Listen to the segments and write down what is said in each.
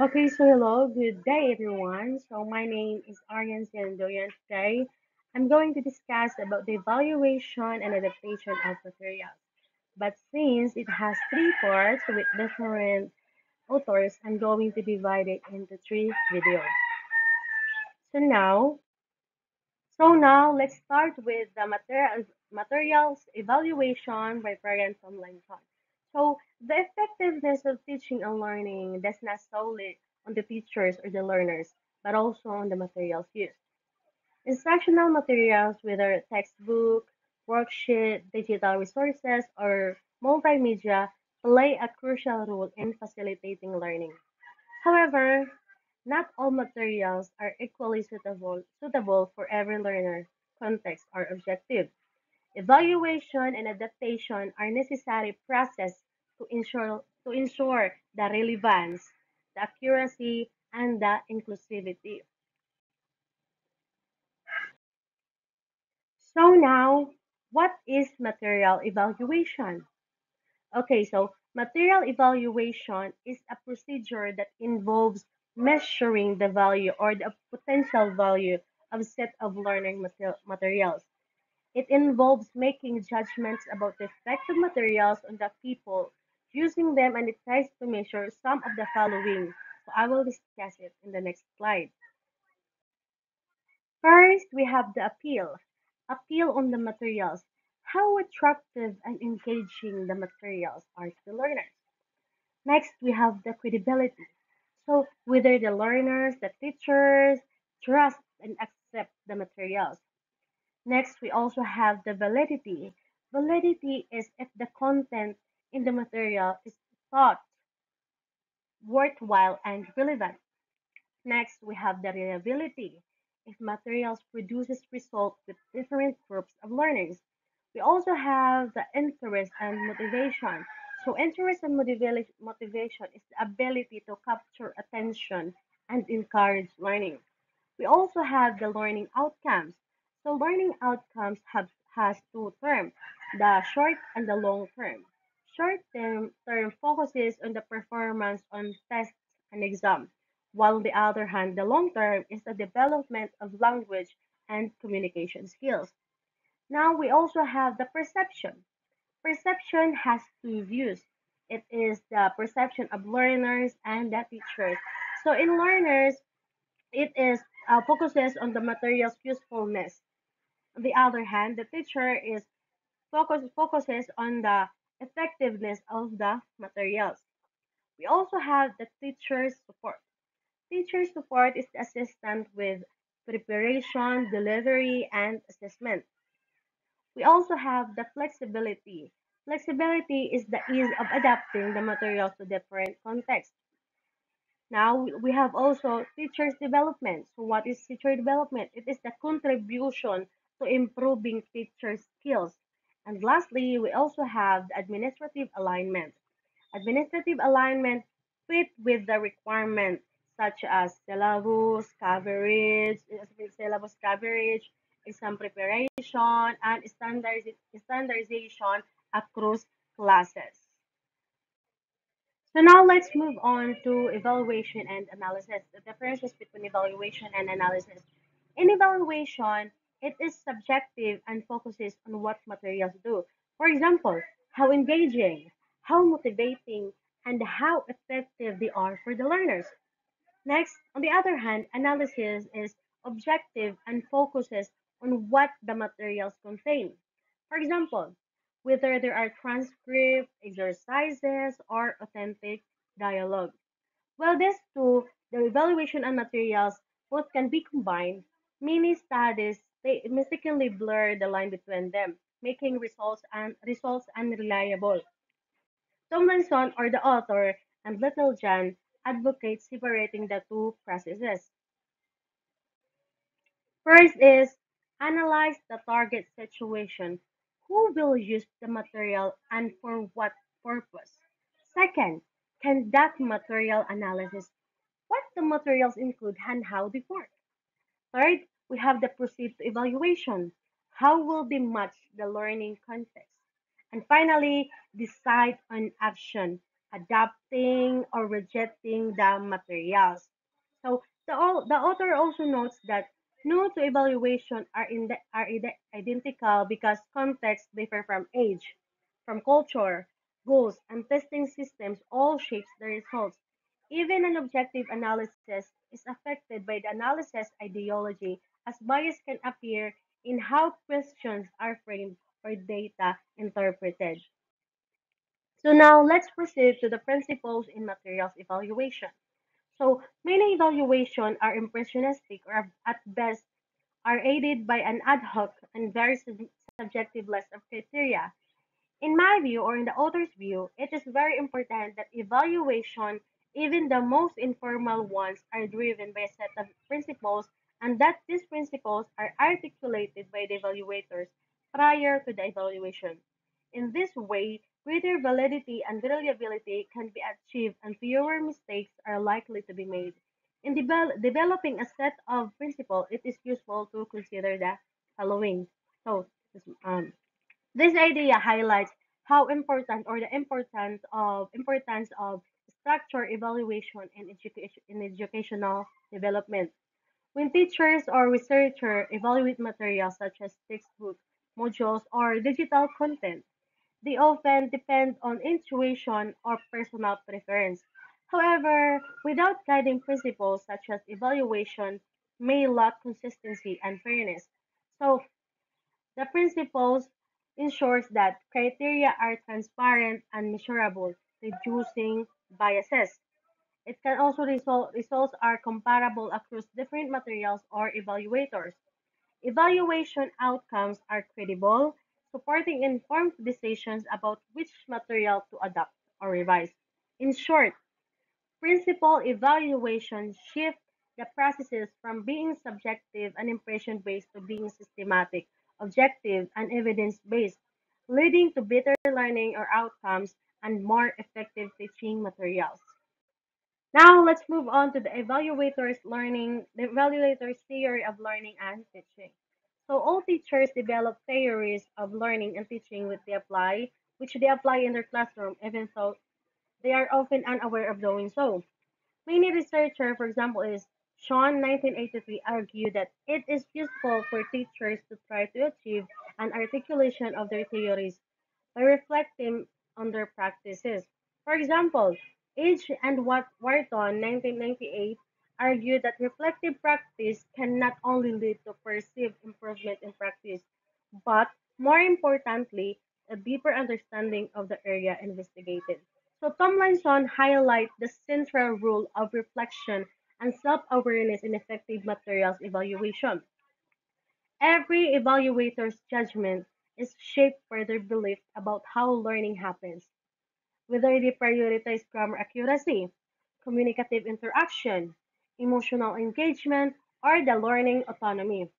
Okay, so hello, good day everyone. So my name is Aryan Sendoyan. Today, I'm going to discuss about the evaluation and adaptation of materials. But since it has three parts with different authors, I'm going to divide it into three videos. So now, so now, let's start with the materials evaluation by Brian Tomlinson. So the effectiveness of teaching and learning does not solely on the teachers or the learners, but also on the materials used. Instructional materials, whether textbook, worksheet, digital resources, or multimedia, play a crucial role in facilitating learning. However, not all materials are equally suitable for every learner, context, or objective. Evaluation and adaptation are necessary process to ensure the relevance, the accuracy, and the inclusivity. So now, what is material evaluation? Okay, so material evaluation is a procedure that involves measuring the value or the potential value of a set of learning materials. It involves making judgments about the effect of materials on the people using them, and it tries to measure some of the following. So I will discuss it in the next slide. First, we have the appeal. Appeal on the materials. How attractive and engaging the materials are to the learners. Next, we have the credibility. So, whether the learners, the teachers trust and accept the materials. Next, we also have the validity. Validity is if the content in the material is thought worthwhile and relevant. Next, we have the reliability. If materials produces results with different groups of learners. We also have the interest and motivation. So interest and motivation is the ability to capture attention and encourage learning. We also have the learning outcomes. So learning outcomes has two terms, the short and the long term. Short term focuses on the performance on tests and exams, while on the other hand, the long term is the development of language and communication skills. Now we also have the perception. Perception has two views. It is the perception of learners and the teachers. So in learners, it is focuses on the material's usefulness. On the other hand, the teacher is focuses on the effectiveness of the materials. We also have the teacher's support. Teacher support is the assistant with preparation, delivery, and assessment. We also have the flexibility. Flexibility is the ease of adapting the materials to different contexts. Now we have also teachers development. So what is teacher development? It is the contribution to improving teacher skills. And lastly, we also have the administrative alignment. Administrative alignment fit with the requirement such as syllabus coverage, exam preparation, and standardization across classes. So now let's move on to evaluation and analysis. The differences between evaluation and analysis. In evaluation, it is subjective and focuses on what materials do. For example, how engaging, how motivating, and how effective they are for the learners. Next, on the other hand, analysis is objective and focuses on what the materials contain. For example, whether there are transcripts, exercises, or authentic dialogue. While these two, the evaluation and materials, both can be combined, many studies they mistakenly blur the line between them, making results unreliable. Tomlinson, or the author, and Littlejohn advocate separating the two processes. First is analyze the target situation. Who will use the material and for what purpose? Second, conduct material analysis. What the materials include and how they work. Third, we have the proceed to evaluation. How will they match the learning context? And finally, decide on action. adapting, or rejecting the materials. So the author also notes that no two evaluation are identical because contexts differ from age, from culture, goals, and testing systems all shapes the results. Even an objective analysis is affected by the analysis ideology as bias can appear in how questions are framed or data interpreted. So now let's proceed to the principles in materials evaluation. So many evaluation are impressionistic or at best are aided by an ad hoc and very subjective list of criteria. In my view, or in the author's view, it is very important that evaluation, even the most informal ones, are driven by a set of principles and that these principles are articulated by the evaluators prior to the evaluation. In this way, greater validity and reliability can be achieved and fewer mistakes are likely to be made. In developing a set of principles, it is useful to consider the following. So, this idea highlights how important or the importance of structure evaluation in educational development. When teachers or researchers evaluate materials such as textbooks, modules, or digital content, they often depend on intuition or personal preference. However, without guiding principles such as evaluation may lack consistency and fairness. So, the principles ensures that criteria are transparent and measurable, reducing biases. It can also results are comparable across different materials or evaluators. Evaluation outcomes are credible, supporting informed decisions about which material to adopt or revise. In short, principal evaluation shift the processes from being subjective and impression based to being systematic, objective, and evidence based, leading to better learning or outcomes and more effective teaching materials. Now let's move on to the evaluator's theory of learning and teaching. So all teachers develop theories of learning and teaching which they apply in their classroom, even though they are often unaware of doing so. Many researchers, for example, is Sean 1983 argued that it is useful for teachers to try to achieve an articulation of their theories by reflecting on their practices. For example, Age and Wharton 1998 argued that reflective practice can not only lead to perceived improvement in practice, but more importantly, a deeper understanding of the area investigated. So Tomlinson highlights the central role of reflection and self-awareness in effective materials evaluation. Every evaluator's judgment is shaped by their belief about how learning happens, whether they prioritize grammar accuracy, communicative interaction, emotional engagement, or the learning autonomy.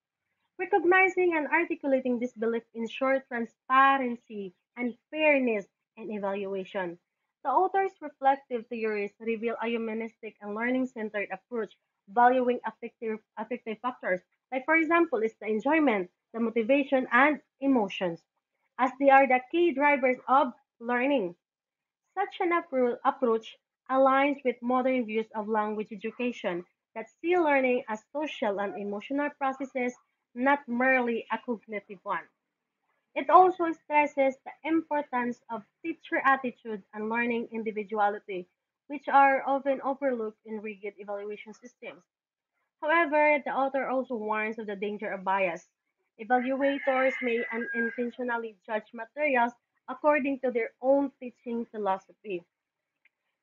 Recognizing and articulating this belief ensures transparency and fairness in evaluation. The author's reflective theories reveal a humanistic and learning-centered approach, valuing affective factors, like for example, is the enjoyment, the motivation, and emotions, as they are the key drivers of learning. Such an approach aligns with modern views of language education that see learning as social and emotional processes, not merely a cognitive one. It also stresses the importance of teacher attitude and learning individuality, which are often overlooked in rigid evaluation systems. However, the author also warns of the danger of bias. Evaluators may unintentionally judge materials according to their own teaching philosophy.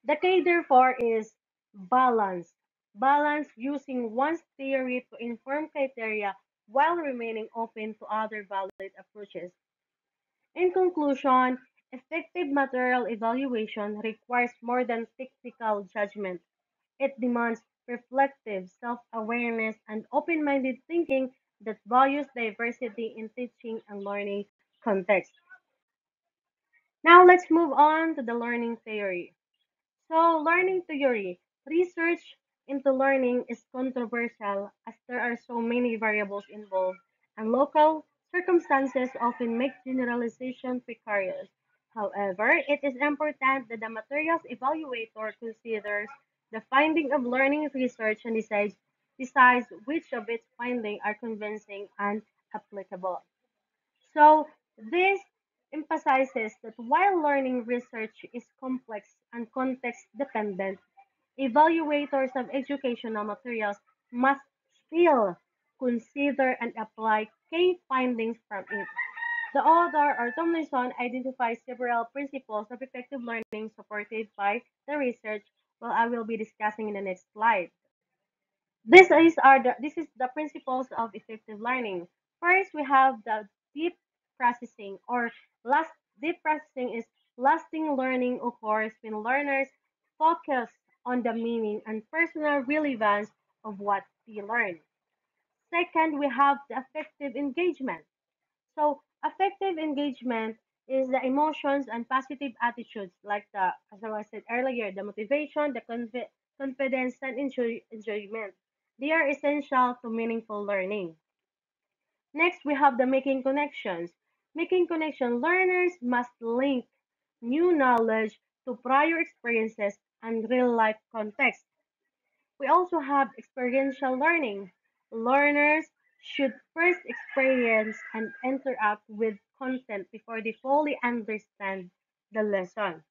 The key, therefore, is balance. Balance using one's theory to inform criteria while remaining open to other valid approaches. In conclusion, effective material evaluation requires more than technical judgment. It demands reflective self awareness and open minded thinking that values diversity in teaching and learning context. Now let's move on to the learning theory. So, learning theory. Research into learning is controversial as there are so many variables involved, and local circumstances often make generalization precarious. However, it is important that the materials evaluator considers the finding of learning research and decides which of its findings are convincing and applicable. So, this emphasizes that while learning research is complex and context dependent, evaluators of educational materials must still consider and apply key findings from it. The author, or Tomlinson, identifies several principles of effective learning supported by the research, well, I will be discussing in the next slide. This is the principles of effective learning. First, we have the deep processing, or last deep processing is lasting learning occurs when learners focus on the meaning and personal relevance of what they learn. Second, we have the affective engagement. So, affective engagement is the emotions and positive attitudes, like as I said earlier, the motivation, the confidence, and enjoyment. They are essential to meaningful learning. Next, we have the making connections. Making connection, learners must link new knowledge to prior experiences and real life context. We also have experiential learning. Learners should first experience and interact with content before they fully understand the lesson.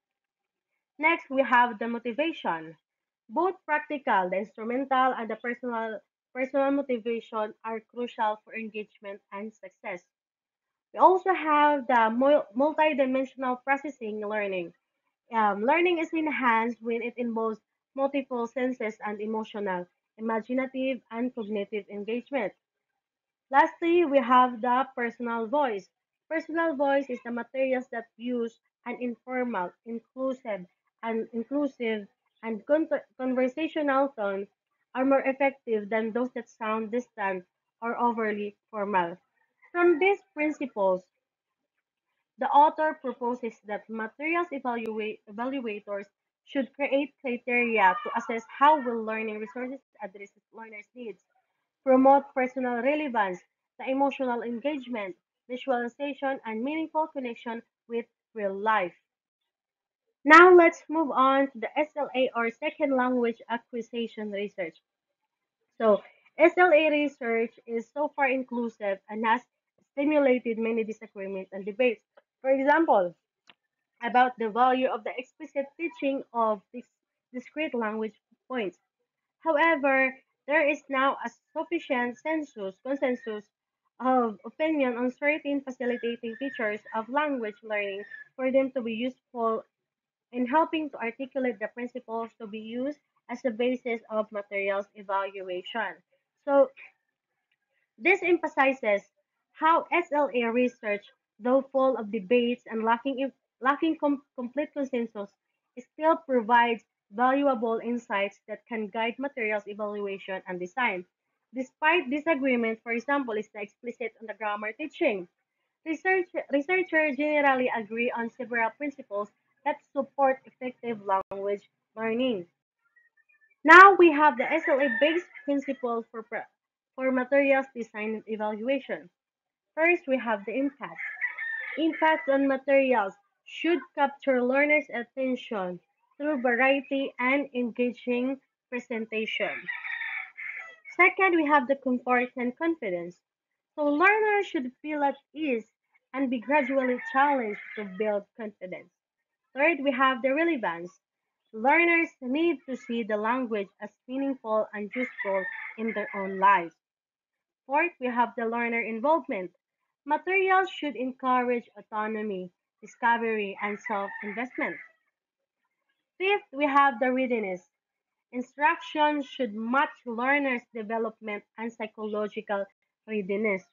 Next, we have the motivation. Both practical, the instrumental, and the personal motivation are crucial for engagement and success. We also have the multidimensional processing learning. Learning is enhanced when it involves multiple senses and emotional, imaginative, and cognitive engagement. Lastly, we have the personal voice. Personal voice is the materials that use an informal, inclusive and conversational tones are more effective than those that sound distant or overly formal. From these principles, the author proposes that materials evaluators should create criteria to assess how well learning resources address learners' needs, promote personal relevance, the emotional engagement, visualization, and meaningful connection with real life. Now let's move on to the SLA, or second language acquisition research. So SLA research is so far inclusive and has stimulated many disagreements and debates. For example, about the value of the explicit teaching of discrete language points. However, there is now a sufficient consensus of opinion on certain facilitating features of language learning for them to be useful in helping to articulate the principles to be used as the basis of materials evaluation. So, this emphasizes how SLA research, though full of debates and lacking complete consensus, still provides valuable insights that can guide materials evaluation and design. Despite disagreement, for example, is the explicit on the grammar teaching. Researchers generally agree on several principles that support effective language learning. Now we have the SLA-based principles for materials design and evaluation. First, we have the impact. Impact on materials should capture learners' attention through variety and engaging presentation. Second, we have the comfort and confidence. So learners should feel at ease and be gradually challenged to build confidence. Third, we have the relevance. Learners need to see the language as meaningful and useful in their own lives. Fourth, we have the learner involvement. Materials should encourage autonomy, discovery, and self investment. Fifth, we have the readiness. Instruction should match learners' development and psychological readiness.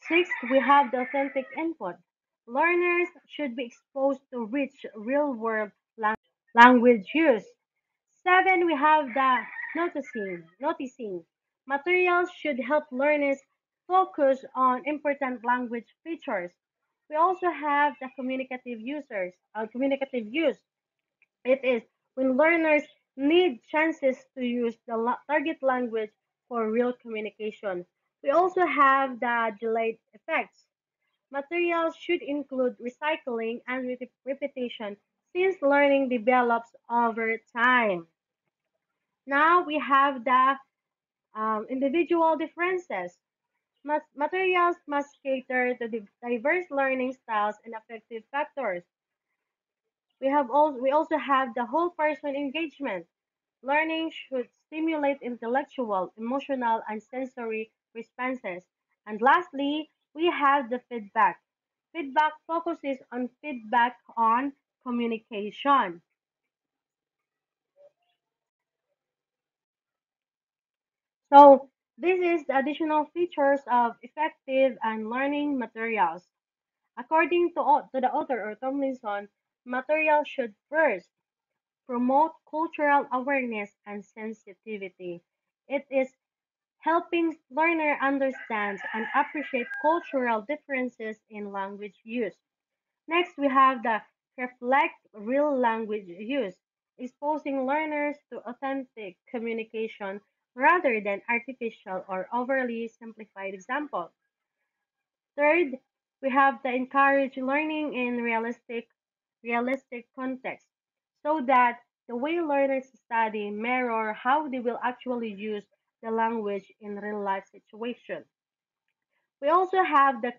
Sixth, we have the authentic input. Learners should be exposed to rich real world language use. Seven, we have the noticing. Materials should help learners focus on important language features. We also have the communicative use. It is when learners need chances to use the target language for real communication. We also have the delayed effects. Materials should include recycling and repetition since learning develops over time. Now we have the individual differences. Materials must cater to diverse learning styles and affective factors. We also have the whole person engagement. Learning should stimulate intellectual, emotional, and sensory responses. And lastly, we have the feedback. Feedback focuses on feedback on communication. So this is the additional features of effective and learning materials. According to the author or Tomlinson, materials should first promote cultural awareness and sensitivity. It is helping learner understand and appreciate cultural differences in language use. Next, we have the reflect real language use, exposing learners to authentic communication rather than artificial or overly simplified examples. Third, we have to encourage learning in realistic context so that the way learners study mirror how they will actually use the language in real life situations. We also have the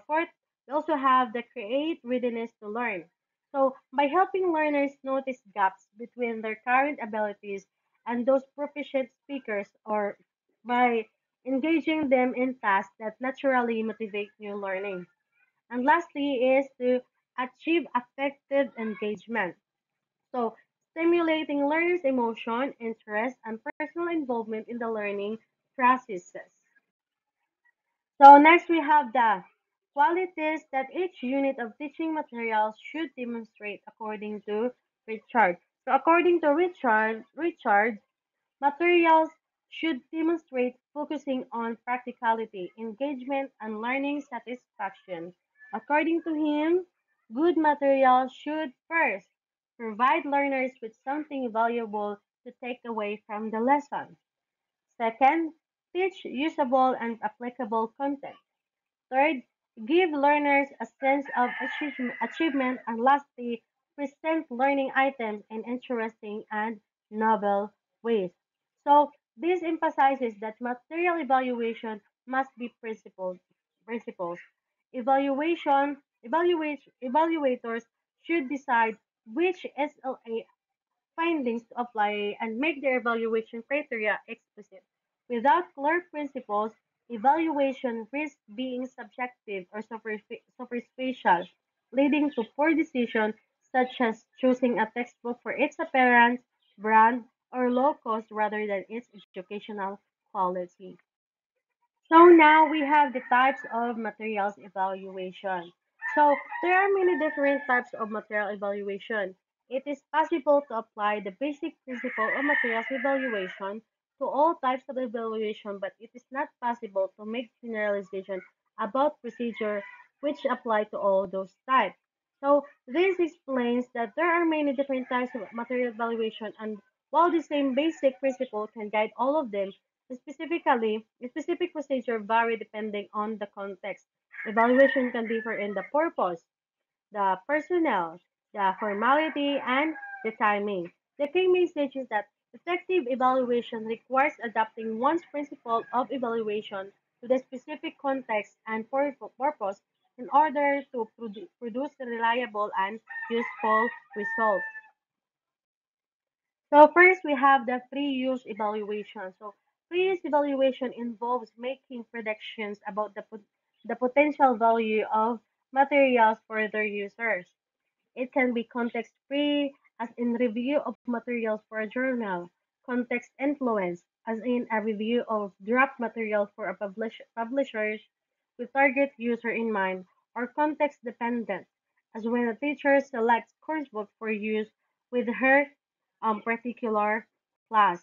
fourth, we also have the create readiness to learn. So by helping learners notice gaps between their current abilities and those proficient speakers, or by engaging them in tasks that naturally motivate new learning. And lastly is to achieve effective engagement. So stimulating learners' emotion, interest, and personal involvement in the learning processes. So next we have the qualities that each unit of teaching materials should demonstrate according to Richard. So according to Richard, materials should demonstrate focusing on practicality, engagement, and learning satisfaction. According to him, good materials should first provide learners with something valuable to take away from the lesson. Second, teach usable and applicable content. Third, give learners a sense of achievement. And lastly, present learning items in interesting and novel ways. So this emphasizes that material evaluation must be principles. Evaluators should decide which SLA findings to apply and make their evaluation criteria explicit. Without clear principles, evaluation risks being subjective or superficial, leading to poor decisions such as choosing a textbook for its appearance, brand, or low cost rather than its educational quality. So now we have the types of materials evaluation. So there are many different types of material evaluation. It is possible to apply the basic principle of materials evaluation to all types of evaluation, but it is not possible to make generalization about procedure which apply to all those types. So this explains that there are many different types of material evaluation, and while the same basic principle can guide all of them, specifically, specific procedure vary depending on the context. Evaluation can differ in the purpose, the personnel, the formality, and the timing. The key message is that effective evaluation requires adapting one's principle of evaluation to the specific context and purpose in order to produce reliable and useful results. So first we have the pre-use evaluation. So pre-use evaluation involves making predictions about the potential value of materials for their users. It can be context free, as in review of materials for a journal, context influence, as in a review of draft material for a publisher with target user in mind, or context dependent, as when a teacher selects coursebook for use with her particular class.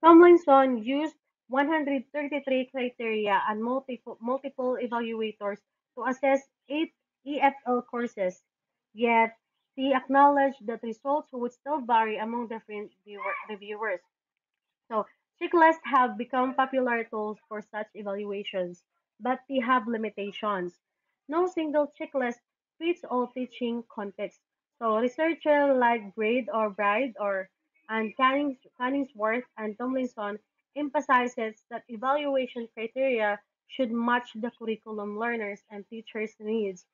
Tomlinson used 133 criteria and multiple evaluators to assess 8 EFL courses, yet he acknowledged that results would still vary among different reviewers. So, checklists have become popular tools for such evaluations. but they have limitations. No single checklist fits all teaching contexts. So researchers like Braid or Bride or and Canningsworth and Tomlinson emphasizes that evaluation criteria should match the curriculum learners and teachers' needs.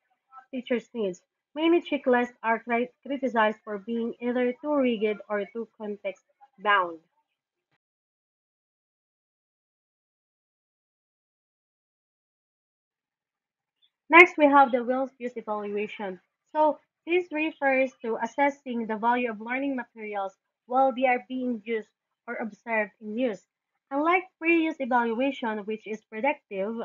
Many checklists are criticized for being either too rigid or too context bound. Next, we have the Will's use evaluation. So, this refers to assessing the value of learning materials while they are being used or observed in use. Unlike pre-use evaluation, which is predictive,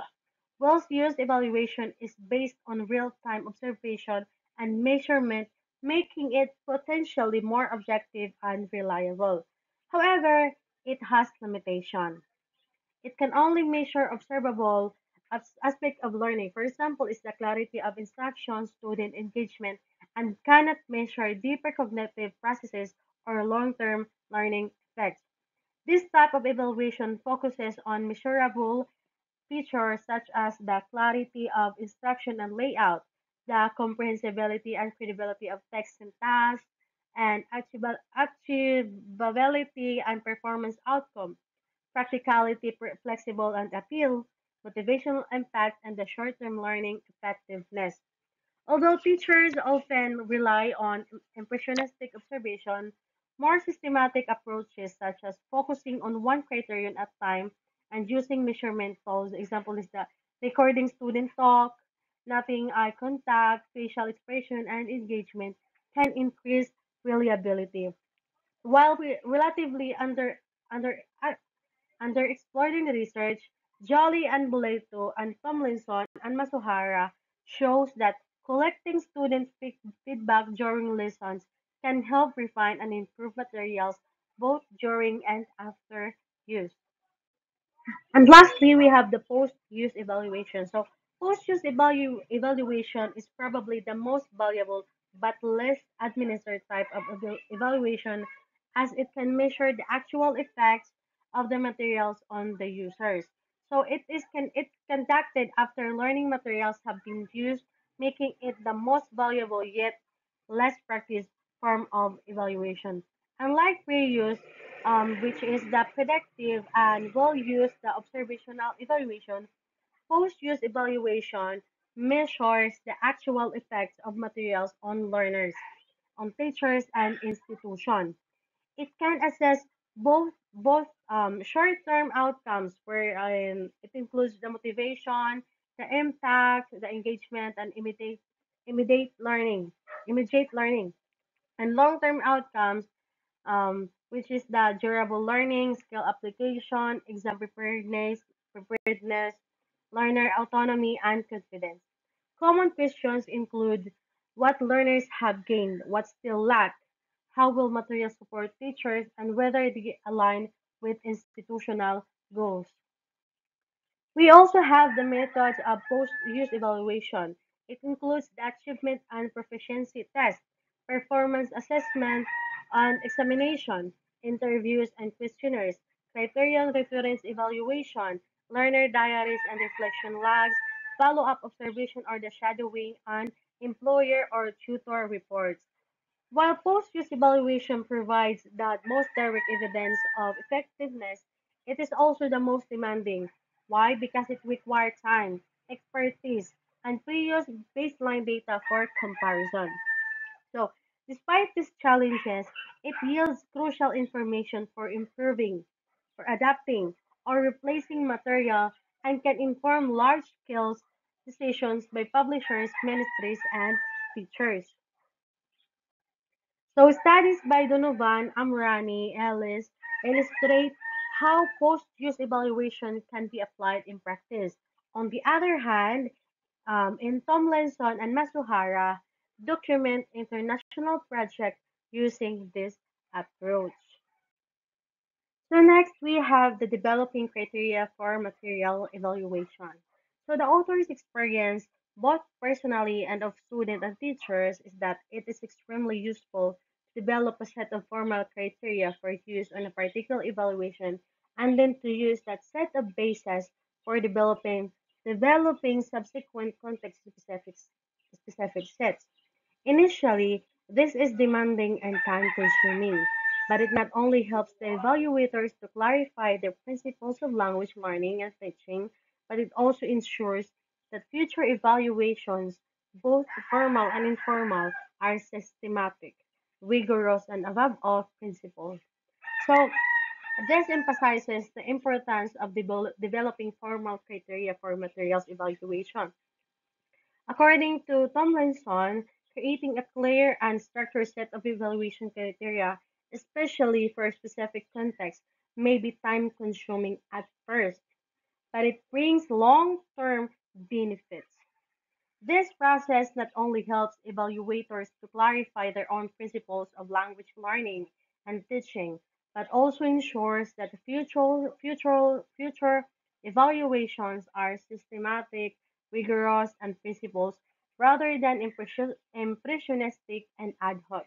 Will's use evaluation is based on real-time observation and measurement, making it potentially more objective and reliable. However, it has limitations. It can only measure observable aspect of learning. For example, is the clarity of instruction, student engagement, and cannot measure deeper cognitive processes or long-term learning effects. This type of evaluation focuses on measurable features such as the clarity of instruction and layout, the comprehensibility and credibility of text and tasks, and achievability and performance outcome, practicality, flexible and appeal, motivational impact, and the short-term learning effectiveness. Although teachers often rely on impressionistic observation, more systematic approaches such as focusing on one criterion at a time and using measurement tools, example is the recording student talk, noting eye contact, facial expression, and engagement can increase reliability. While relatively under explored in the research, Jolly and Boleto and Tomlinson and Masuhara shows that collecting student feedback during lessons can help refine and improve materials both during and after use. And lastly, we have the post-use evaluation. So post-use evaluation is probably the most valuable but less administered type of evaluation as it can measure the actual effects of the materials on the users. So it's conducted after learning materials have been used, making it the most valuable yet less practiced form of evaluation. Unlike reuse, which is the predictive and will use the observational evaluation, post-use evaluation measures the actual effects of materials on learners, on teachers, and institutions. It can assess both short-term outcomes, where it includes the motivation, the impact, the engagement, and immediate learning, immediate learning, and long-term outcomes, which is the durable learning, skill application, exam preparedness, learner autonomy, and confidence. Common questions include what learners have gained, what still lack, how will materials support teachers, and whether they align with institutional goals. We also have the methods of post-use evaluation. It includes the achievement and proficiency test, performance assessment and examination, interviews and questionnaires, criterion reference evaluation, learner diaries and reflection logs, follow-up observation or the shadowing, and employer or tutor reports. While post-use evaluation provides the most direct evidence of effectiveness, it is also the most demanding. Why? Because it requires time, expertise, and previous baseline data for comparison. So, despite these challenges, it yields crucial information for improving, for adapting, or replacing material and can inform large-scale decisions by publishers, ministries, and teachers. So studies by Donovan, Amrani, Ellis illustrate how post-use evaluation can be applied in practice. On the other hand, in Tomlinson and Masuhara, document international projects using this approach. So next we have the developing criteria for material evaluation. So the author's experience, both personally and of students and teachers, is that it is extremely useful to develop a set of formal criteria for use on a particular evaluation and then to use that set of basis for developing developing subsequent context specific sets. Initially, this is demanding and time consuming, but it not only helps the evaluators to clarify the principles of language learning and teaching, but it also ensures that future evaluations, both formal and informal, are systematic, rigorous, and above all, principled. So, this emphasizes the importance of developing formal criteria for materials evaluation. According to Tomlinson, creating a clear and structured set of evaluation criteria, especially for a specific context, may be time consuming at first, but it brings long term benefits. This process not only helps evaluators to clarify their own principles of language learning and teaching, but also ensures that the future evaluations are systematic, rigorous, and principles rather than impressionistic and ad hoc.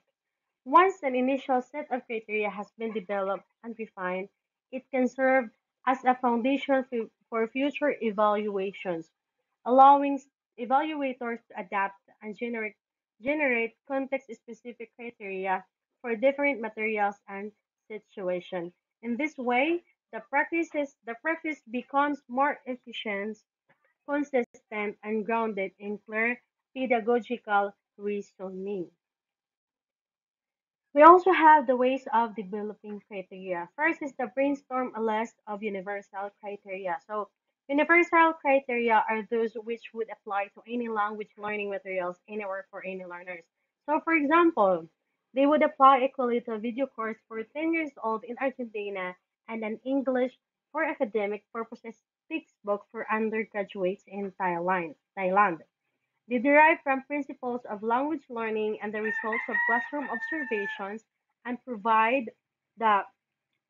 Once an initial set of criteria has been developed and refined, it can serve as a foundation for future evaluations, allowing evaluators to adapt and generate context-specific criteria for different materials and situations. In this way, the practice becomes more efficient, consistent, and grounded in clear pedagogical reasoning. We also have the ways of developing criteria. First is the brainstorm a list of universal criteria. So, universal criteria are those which would apply to any language learning materials anywhere for any learners. So, for example, they would apply equally to a video course for 10 years old in Argentina and an English for academic purposes textbook for undergraduates in Thailand. They derive from principles of language learning and the results of classroom observations and the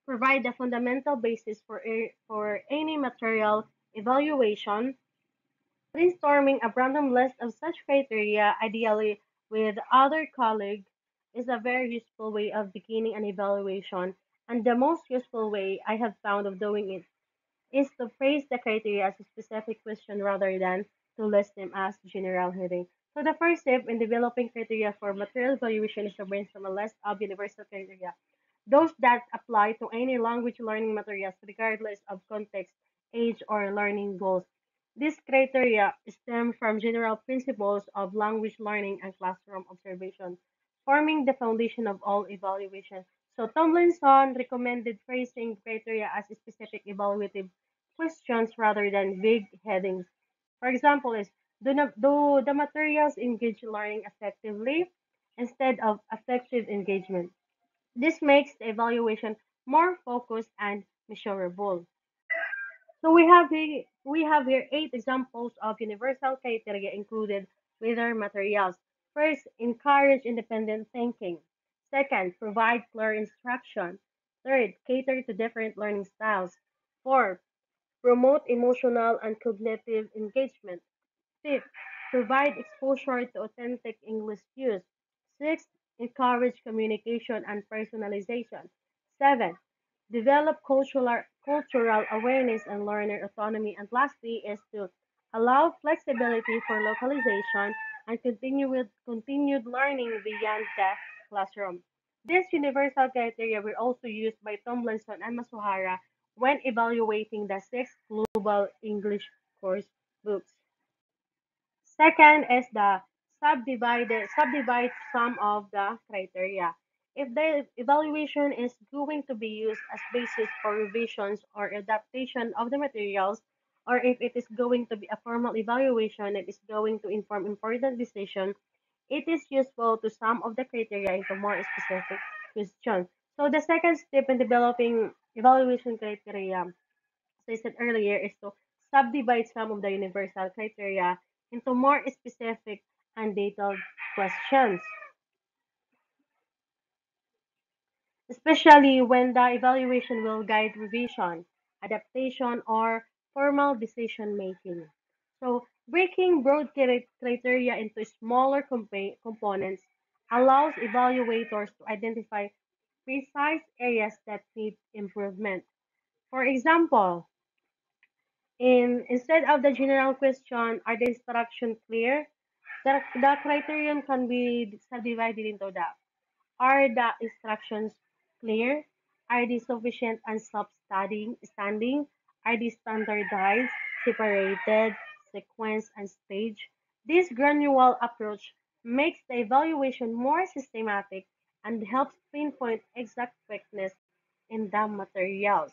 provide the fundamental basis for any material evaluation. Brainstorming a random list of such criteria, ideally with other colleagues, is a very useful way of beginning an evaluation, and the most useful way I have found of doing it is to phrase the criteria as a specific question rather than to list them as general heading. So the first step in developing criteria for material evaluation is to brainstorm a list of universal criteria, those that apply to any language learning materials regardless of context, age, or learning goals. These criteria stem from general principles of language learning and classroom observation, forming the foundation of all evaluation. So Tomlinson recommended phrasing criteria as specific evaluative questions rather than vague headings. For example, is do the materials engage learning effectively instead of effective engagement? This makes the evaluation more focused and measurable. So we have here 8 examples of universal criteria included with our materials. First, encourage independent thinking. Second, provide clear instruction. Third, cater to different learning styles. Fourth, promote emotional and cognitive engagement. Fifth, provide exposure to authentic English use. Sixth, encourage communication and personalization. Seven, develop cultural awareness and learner autonomy. And lastly is to allow flexibility for localization and continued learning beyond the classroom. These universal criteria were also used by Tomlinson and Masuhara when evaluating the 6 global English course books. Second is the subdivide some of the criteria. If the evaluation is going to be used as basis for revisions or adaptation of the materials, or if it is going to be a formal evaluation that is going to inform important decisions, it is useful to sum of the criteria into more specific questions. So the second step in developing evaluation criteria, as I said earlier, is to subdivide some of the universal criteria into more specific and detailed questions, especially when the evaluation will guide revision, adaptation, or formal decision making. So, breaking broad criteria into smaller components allows evaluators to identify precise areas that need improvement. For example, Instead of the general question, are the instructions clear? The criterion can be subdivided into that. Are the instructions clear? Are they sufficient and self-studying standing? Are they standardized, separated, sequenced, and staged? This granular approach makes the evaluation more systematic and helps pinpoint exact weakness in the materials.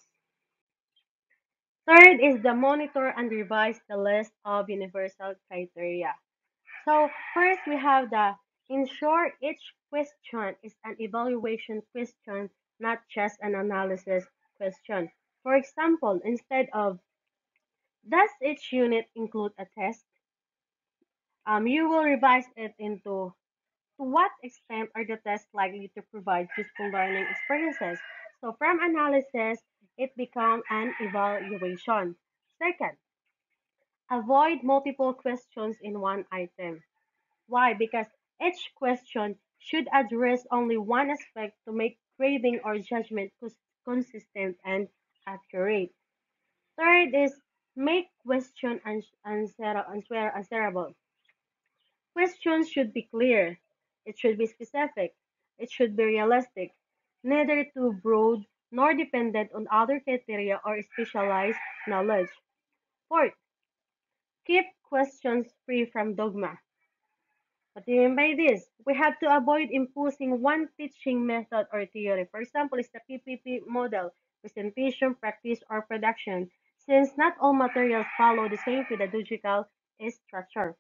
Third is the monitor and revise the list of universal criteria. So first we have the ensure each question is an evaluation question, not just an analysis question. For example, instead of does each unit include a test, you will revise it into to what extent are the tests likely to provide useful learning experiences. So from analysis, it becomes an evaluation. Second, avoid multiple questions in one item. Why? Because each question should address only one aspect to make grading or judgment consistent and accurate. Third is make question answerable. Questions should be clear. It should be specific. It should be realistic. Neither too broad nor dependent on other criteria or specialized knowledge. Fourth, keep questions free from dogma. What do you mean by this? We have to avoid imposing one teaching method or theory. For example, is the PPP model, presentation, practice, or production, since not all materials follow the same pedagogical structure.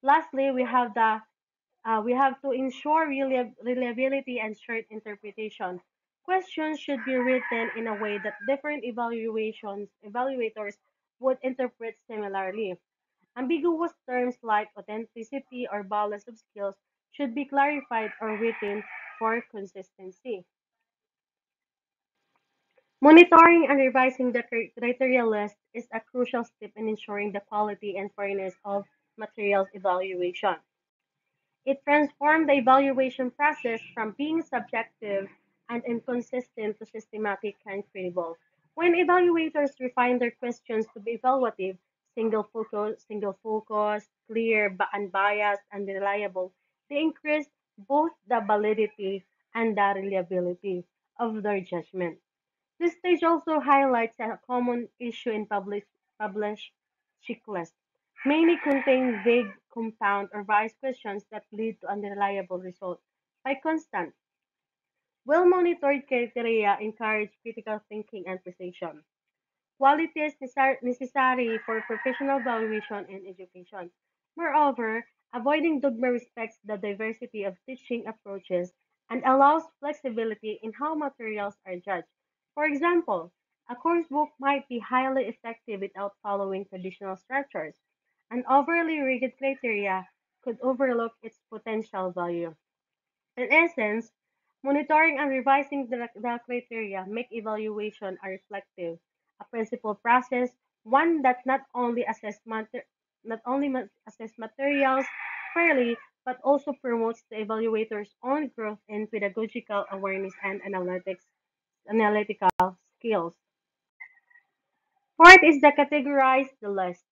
Lastly, we have to ensure reliability and shared interpretation. Questions should be written in a way that different evaluators would interpret similarly. Ambiguous terms like authenticity or balance of skills should be clarified or written for consistency. Monitoring and revising the criteria list is a crucial step in ensuring the quality and fairness of materials evaluation. It transformed the evaluation process from being subjective and inconsistent to systematic and credible. When evaluators refine their questions to be evaluative, single focus, clear, unbiased, and reliable, they increase both the validity and the reliability of their judgment. This stage also highlights a common issue in published checklists. Many contain vague, compound, or biased questions that lead to unreliable results. By constant, well-monitored criteria encourage critical thinking and precision, qualities necessary for professional evaluation and education. Moreover, avoiding dogma respects the diversity of teaching approaches and allows flexibility in how materials are judged. For example, a course book might be highly effective without following traditional structures. An overly rigid criteria could overlook its potential value. In essence, monitoring and revising the criteria make evaluation a reflective, a principled process, one that not only assess materials fairly, but also promotes the evaluator's own growth in pedagogical awareness and analytical skills. Fourth is the categorize the list.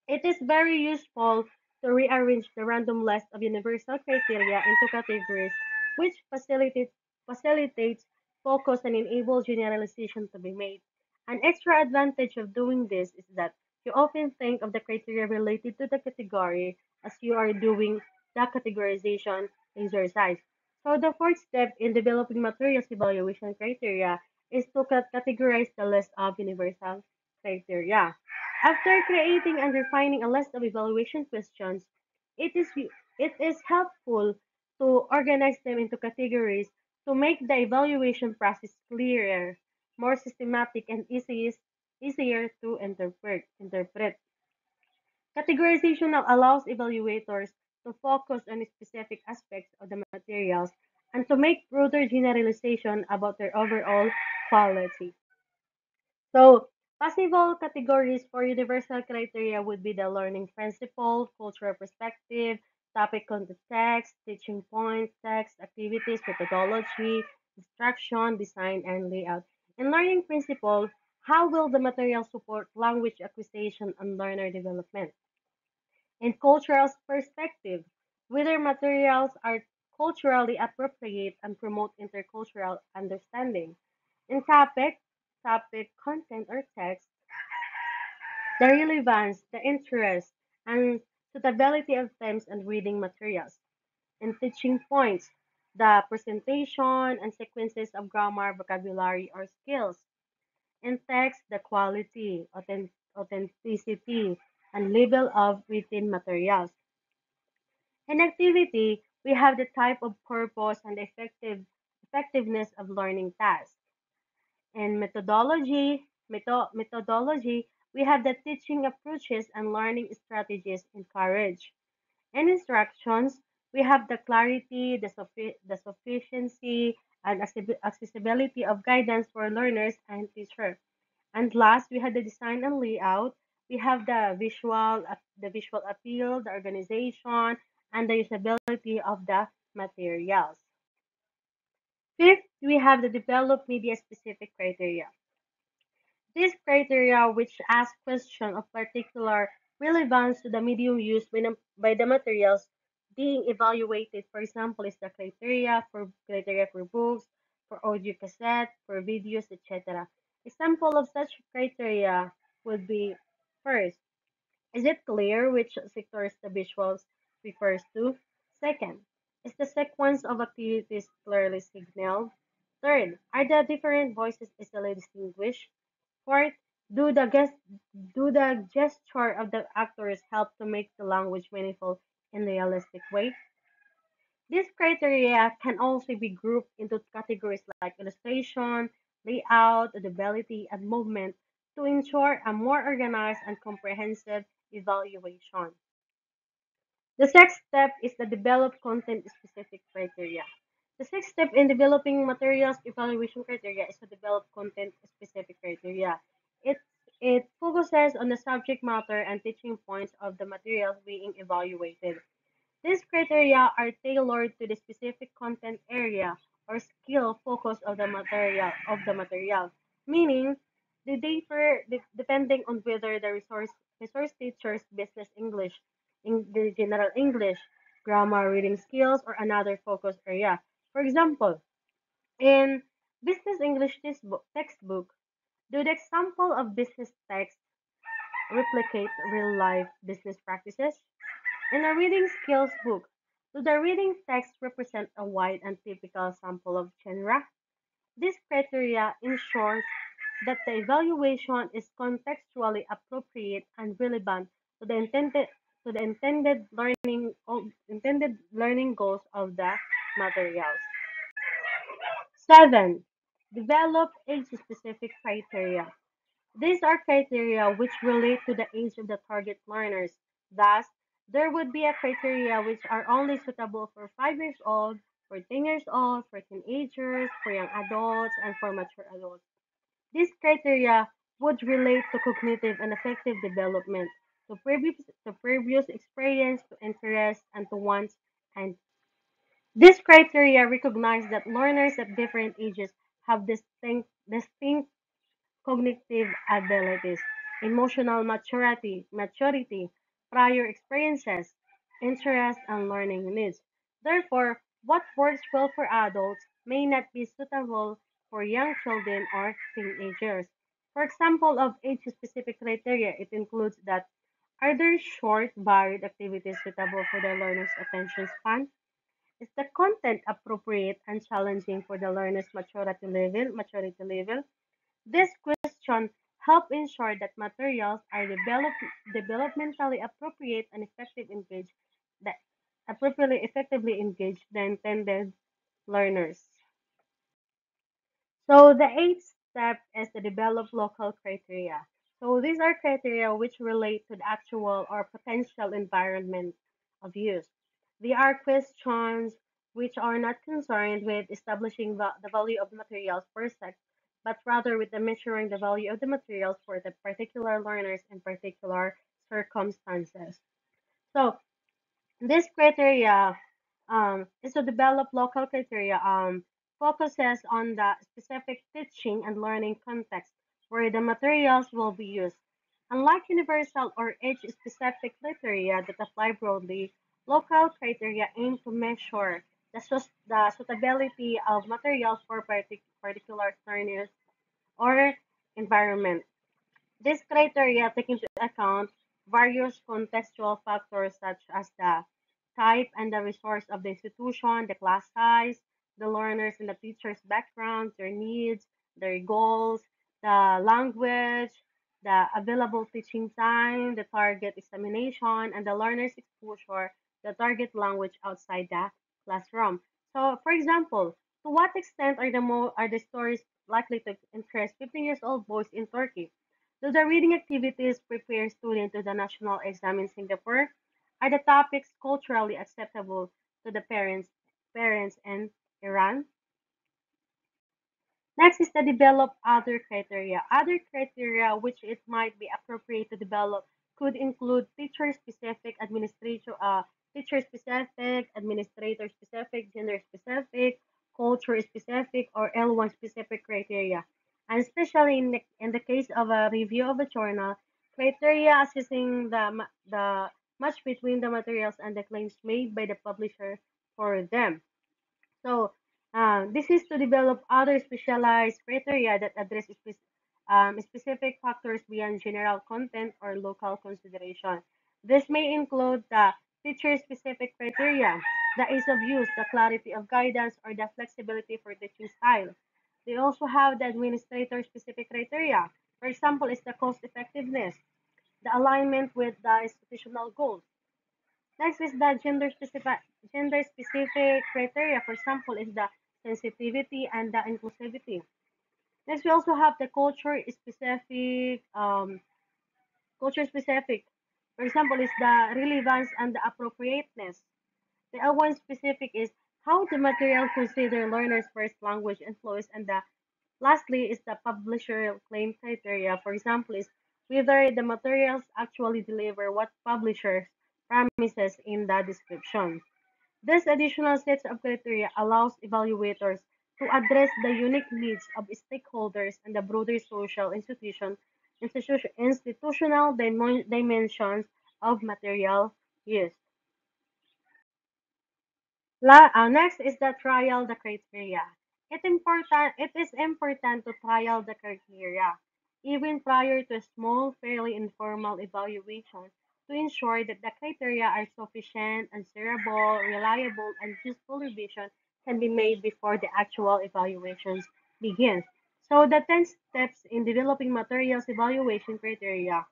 It is very useful to rearrange the random list of universal criteria into categories, which facilitates focus and enables generalization to be made. An extra advantage of doing this is that you often think of the criteria related to the category as you are doing the categorization exercise. So the fourth step in developing materials evaluation criteria is to categorize the list of universal criteria. After creating and refining a list of evaluation questions, it is it is helpful to organize them into categories to make the evaluation process clearer, more systematic, and easier to interpret. Categorization now allows evaluators to focus on specific aspects of the materials and to make broader generalization about their overall quality. So, possible categories for universal criteria would be the learning principle, cultural perspective, topic content text, teaching points, text, activities, methodology, instruction, design, and layout. In learning principle, How will the material support language acquisition and learner development? In cultural perspective, whether materials are culturally appropriate and promote intercultural understanding. In topic, content or text, the relevance, the interest, and suitability of themes and reading materials. In teaching points, the presentation and sequences of grammar, vocabulary, or skills. In text, the quality, authenticity, and level of written materials. In activity, we have the type of purpose and effectiveness of learning tasks. In methodology, we have the teaching approaches and learning strategies encouraged. In instructions, we have the clarity, the sufficiency, and accessibility of guidance for learners and teacher. And last, we have the design and layout. We have the visual appeal, the organization, and the usability of the materials. Fifth, we have the developed media specific criteria. These criteria, which ask questions of particular relevance to the medium used by the materials being evaluated, for example, is the criteria for books, for audio cassette, for videos, etc. Example of such criteria would be first, is it clear which sectors the visuals refers to? Second, is the sequence of activities clearly signaled? Third, are the different voices easily distinguished? Fourth, do the gest do the gesture of the actors help to make the language meaningful in a realistic way? These criteria can also be grouped into categories like illustration, layout, audibility, and movement to ensure a more organized and comprehensive evaluation. The sixth step is the develop content specific criteria. The sixth step in developing materials evaluation criteria is to develop content specific criteria. It it focuses on the subject matter and teaching points of the materials being evaluated. These criteria are tailored to the specific content area or skill focus of the material, meaning they differ depending on whether the resource teaches business English, in the general English, grammar, reading skills, or another focus area. For example, in business English textbook, do the example of business text replicate real life business practices? In a reading skills book, do the reading text represent a wide and typical sample of genre? This criteria ensures that the evaluation is contextually appropriate and relevant to the intended learning goals of the materials. 7. Develop age-specific criteria. These are criteria which relate to the age of the target learners. Thus, there would be a criteria which are only suitable for 5 years old, for 10 years old, for teenagers, for young adults, and for mature adults. These criteria would relate to cognitive and affective development, to previous experience, to interest, and to wants. And these criteria recognize that learners at different ages have distinct cognitive abilities, emotional maturity, prior experiences, interests, and learning needs. Therefore, what works well for adults may not be suitable for young children or teenagers. For example of age-specific criteria, it includes that are there short, varied activities suitable for the learner's attention span? Is the content appropriate and challenging for the learner's maturity level? This question help ensure that materials are developmentally appropriate and that appropriately effectively engage the intended learners. So the eighth step is to develop local criteria. So these are criteria which relate to the actual or potential environment of use. They are questions which are not concerned with establishing the value of materials per se, but rather with the measuring the value of the materials for the particular learners in particular circumstances. So this criteria is to develop local criteria focuses on the specific teaching and learning context where the materials will be used. Unlike universal or age-specific criteria that apply broadly, local criteria aim to measure the suitability of materials for particular scenarios or environment. These criteria take into account various contextual factors such as the type and the resource of the institution, the class size, the learners and the teacher's background, their needs, their goals, the language, the available teaching time, the target examination, and the learner's exposure, the target language outside the classroom. So, for example, to what extent are the stories likely to interest 15 years old boys in Turkey? Do the reading activities prepare students to the national exam in Singapore? Are the topics culturally acceptable to the parents in Iran? Next is to develop other criteria. Other criteria which it might be appropriate to develop could include teacher specific, administrator specific, gender specific, culture specific, or L1 specific criteria. And especially in the case of a review of a journal, criteria assessing the match between the materials and the claims made by the publisher for them. So, this is to develop other specialized criteria that address specific factors beyond general content or local consideration. This may include the teacher-specific criteria, the ease of use, the clarity of guidance, or the flexibility for teaching style. They also have the administrator-specific criteria. For example, is the cost effectiveness, the alignment with the institutional goals. Next is the gender specific criteria. For example, is the sensitivity and the inclusivity. Next, we also have the culture specific. For example, is the relevance and the appropriateness. The L1 specific is how the material consider learners' first language influence, and the lastly is the publisher claim criteria. For example, is whether the materials actually deliver what publishers promises in the description. This additional set of criteria allows evaluators to address the unique needs of stakeholders and the broader social institutional dimensions of material use. Next is the trial the criteria. It is important to trial the criteria, even prior to a small, fairly informal evaluation, to ensure that the criteria are sufficient, answerable, reliable, and useful revision can be made before the actual evaluations begins. So the 10 steps in developing materials evaluation criteria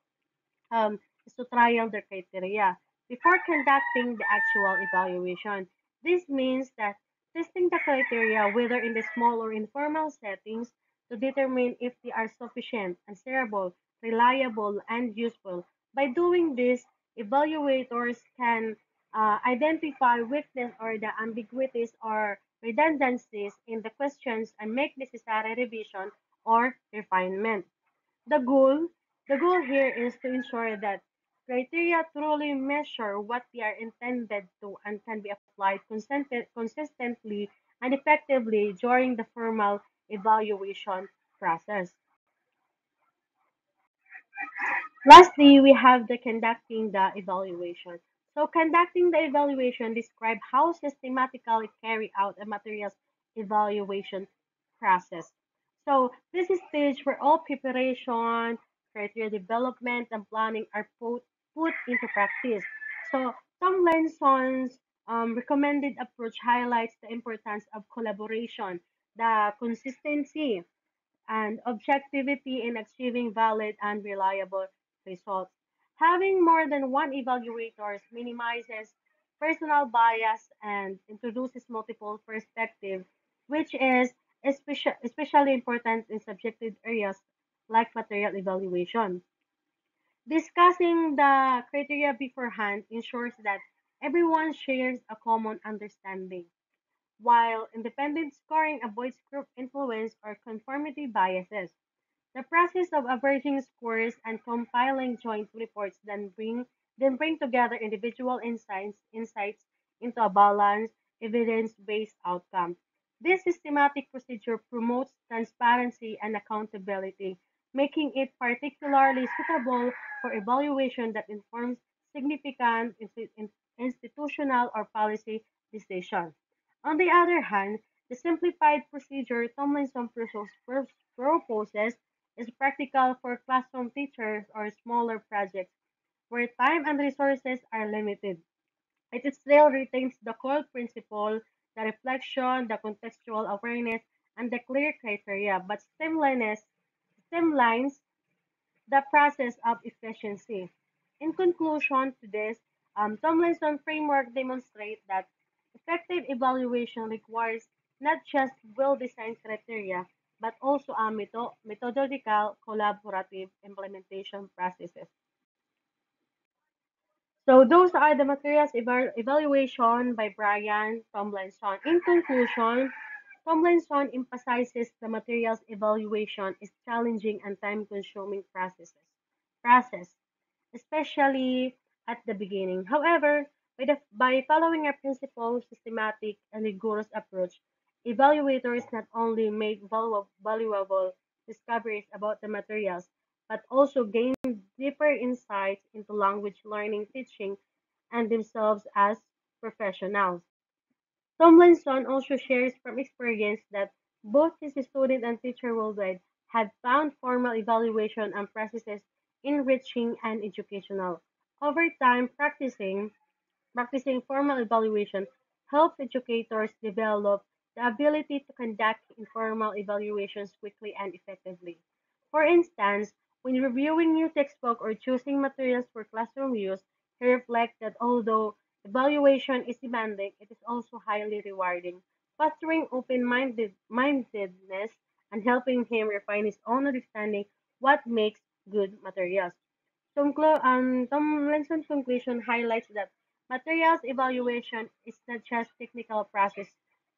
is to trial the criteria before conducting the actual evaluation. This means that testing the criteria, whether in the small or informal settings, to determine if they are sufficient, answerable, reliable, and useful. By doing this, evaluators can identify weakness or the ambiguities or redundancies in the questions and make necessary revision or refinement. The goal, the goal here is to ensure that criteria truly measure what they are intended to and can be applied consistently and effectively during the formal evaluation process. Lastly, we have the conducting the evaluation. So conducting the evaluation describe how systematically carry out a materials evaluation process. So this is stage where all preparation, criteria development, and planning are put into practice. So some lessons recommended approach highlights the importance of collaboration, the consistency, and objectivity in achieving valid and reliable results. Having more than one evaluator minimizes personal bias and introduces multiple perspectives, which is especially important in subjective areas like material evaluation. Discussing the criteria beforehand ensures that everyone shares a common understanding, while independent scoring avoids group influence or conformity biases. The process of averaging scores and compiling joint reports then bring together individual insights into a balanced, evidence-based outcome. This systematic procedure promotes transparency and accountability, making it particularly suitable for evaluation that informs significant institutional or policy decisions. On the other hand, the simplified procedure Tomlinson proposes is practical for classroom teachers or smaller projects where time and resources are limited. It still retains the core principle, the reflection, the contextual awareness, and the clear criteria, but streamlines the process of efficiency. In conclusion to this, Tomlinson framework demonstrates that effective evaluation requires not just well-designed criteria, but also a methodological, collaborative implementation processes. So those are the materials evaluation by Brian Tomlinson. In conclusion, Tomlinson emphasizes the materials evaluation is challenging and time-consuming process, especially at the beginning. However, by following a principled, systematic, and rigorous approach, evaluators not only make valuable discoveries about the materials, but also gain deeper insights into language learning, teaching, and themselves as professionals. Tomlinson also shares from experience that both his student and teacher worldwide have found formal evaluation and processes enriching and educational. Over time, practicing formal evaluation helps educators develop the ability to conduct informal evaluations quickly and effectively. For instance, when reviewing new textbook or choosing materials for classroom use, he reflects that although evaluation is demanding, it is also highly rewarding, fostering open-mindedness and helping him refine his own understanding what makes good materials. Tomlinson's conclusion highlights that materials evaluation is not just technical process,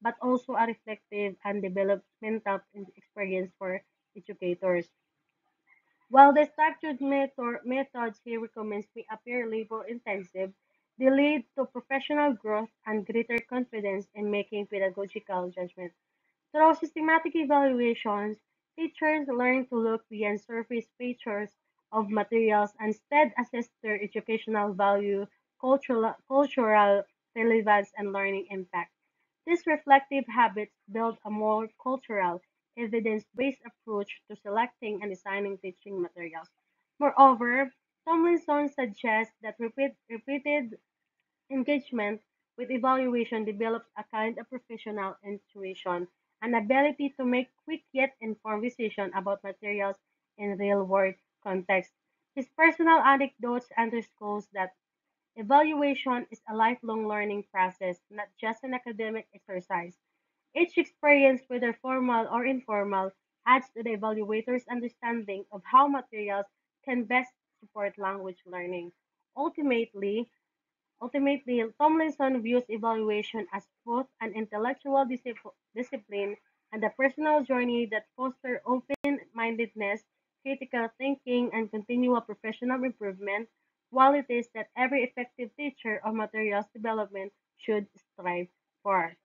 but also a reflective and developmental experience for educators. While the structured methods he recommends may appear labor intensive, they lead to professional growth and greater confidence in making pedagogical judgments. Through systematic evaluations, teachers learn to look beyond surface features of materials and instead assess their educational value, cultural relevance, and learning impact. These reflective habits build a more cultural, evidence-based approach to selecting and designing teaching materials. Moreover, Tomlinson suggests that repeated engagement with evaluation develops a kind of professional intuition, an ability to make quick yet informed decisions about materials in real-world context. His personal anecdotes underscores that evaluation is a lifelong learning process, not just an academic exercise. Each experience, whether formal or informal, adds to the evaluator's understanding of how materials can best support language learning. Ultimately, Ultimately, Tomlinson views evaluation as both an intellectual discipline and a personal journey that fosters open-mindedness, critical thinking, and continual professional improvement, qualities that every effective teacher of materials development should strive for.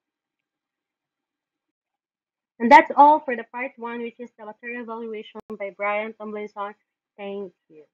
And that's all for the part one, which is the material evaluation by Brian Tomlinson. Thank you.